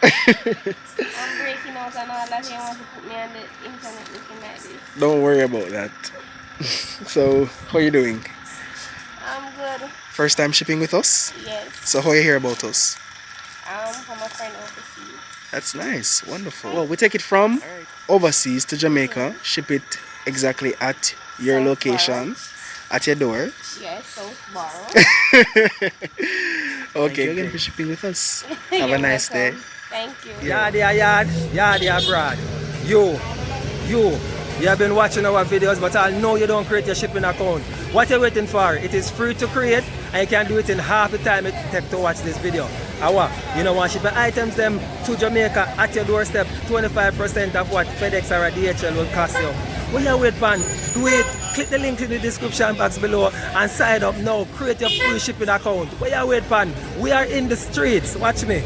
I'm breaking out and all that. You want to put me on the internet looking like this. Don't worry about that. So, how you doing? I'm good. First time shipping with us? Yes. So, how you hear about us? From a friend overseas. That's nice, wonderful. Well, we take it from overseas to Jamaica, ship it exactly at your South location, at your door. Yes, South Borough. Okay, thank you again for shipping with us. Have a nice day. Thank you. Yard, abroad. You have been watching our videos, but I know you don't create your shipping account. What are you waiting for? It is free to create, and you can do it in half the time it takes to watch this video. Awa, you know what? Shipping items them to Jamaica at your doorstep, 25% of what FedEx or DHL will cost you. When you wait, man, do it. Click the link in the description box below and sign up now. Create your free shipping account. Where you wait, man? We are in the streets. Watch me.